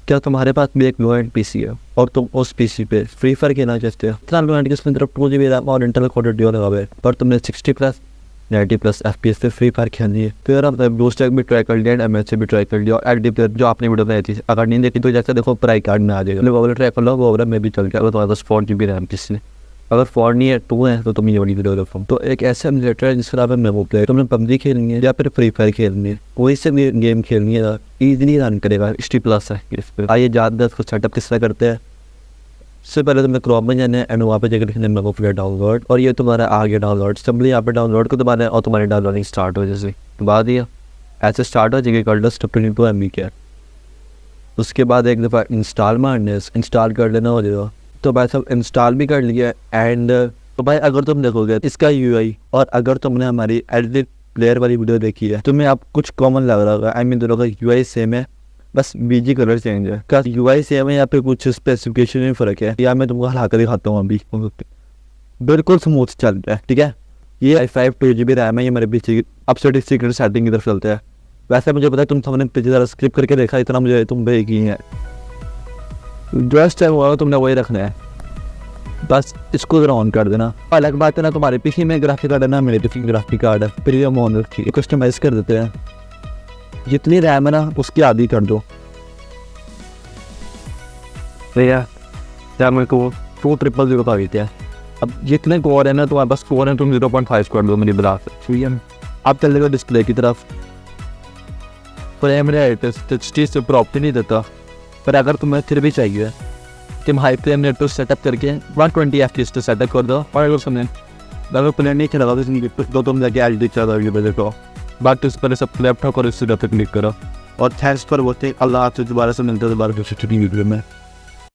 क्या तुम्हारे पास भी एक लो एंड पीसी है और तुम उस पीसी पे फ्री फायर खेलना चाहते हो? इतना लो एंड जिसमें तरफ 2 GB रैम और इंटेल कोर ड्यूओ लगा हुआ है, पर तुमने 60+ 90+ FPS पे फ्री फायर खेलनी है। फिर आपने ब्लूस्टैक भी ट्राई कर लिया एंड एमएच भी ट्राई कर लिया और एलडी प्लेयर जो आपने वीडियो में आई थी, अगर नहीं देखी तो जैसे देखो प्राई कार्ड में आ जाएगा। वो वाला ट्राई कर लो, वो वाला में भी चल जाएगा। तुम्हारे पास 4 GB रैम किसी ने, अगर 4 नहीं है 2 है तो तुम ये वाली वीडियो देखो। तो एक ऐसा एमुलेटर है जिसका नाम है मेमो प्लेयर। तुमने पबजी खेलनी है या फिर फ्री फायर खेलनी है, कोई से भी गेम खेलनी है, ईजिली रन करेगा। 60+ है इस पर। आइए जानते हैं इसको सेटअप किस तरह करते हैं। सबसे पहले तुमने क्रोम में जाना है एंड वहाँ पे जाकर लिखना है मेमो प्लेयर डाउनलोड, और ये तुम्हारा आ गया डाउनलोड। सिंपली यहाँ पे डाउनलोड को दबाना है और तुम्हारी डाउनलोडिंग स्टार्ट हो जैसे दबा दिया, ऐसे स्टार्ट हो जाएगी। कर लो स्टेप 22 MB के। उसके बाद एक दफ़ा इंस्टॉल मारने, इंस्टॉल कर लेना हो जाएगा। तो भाई सब इंस्टॉल भी कर लिया एंड तो भाई अगर तुम देखोगे इसका UI और अगर तुमने हमारी एडिट प्लेयर वाली वीडियो देखी है, तुम्हें आप कुछ कॉमन लग रहा होगा। आई मीन दोनों का UI सेम है, बस BG कलर चेंज है। क्या UI सेम है या फिर कुछ स्पेसिफिकेशन में फ़र्क है? या मैं तुमको हला कर दिखाता हूँ। अभी बिल्कुल स्मूथ चल रहा है, ठीक है। ये 5 2 GB रैम है, ये मेरे पीछे अब सीक्रेट सेटिंग की तरफ चलते हैं। वैसे मुझे पता है तुम सबने पिछले ज़रा स्किप करके देखा, इतना मुझे तुम पे की है। जस्ट टाइम हुआ तुमने वही रखना है, बस इसको ज़रा ऑन कर देना। अलग बात है ना, तुम्हारे पीसी में ग्राफिक कार्ड है ना, मेरे पीसी में ग्राफिक कार्ड है, प्रीमियम ऑन रखी है। कस्टमाइज़ कर देते हैं, जितनी रैम है ना उसकी आधी कर दो भैया। क्या मेरे को 200 का देते हैं। अब जितने कोर है ना तुम्हारे पास कोर है, तुम 0.5 कर दो मेरी बता सकती है। अब चल देगा डिस्प्ले की तरफ। फ्रेम रेट टच से प्रॉपर नहीं देता, पर अगर तुम्हें फिर भी चाहिए तुम हाई फ्रेम रेट पर सेटअप करके 120 FPS पे सेटअप कर दो। और अगर तुमने अगर प्लेयर नहीं खेला तो तुम जाके एलडी चला देखो। बाकी उस पर सब लैपटॉप और इससे क्लिक करो। और थैंक्स फॉर वॉचिंग। अल्लाह आपसे दोबारा से मिलते हैं दोबारा वीडियो में।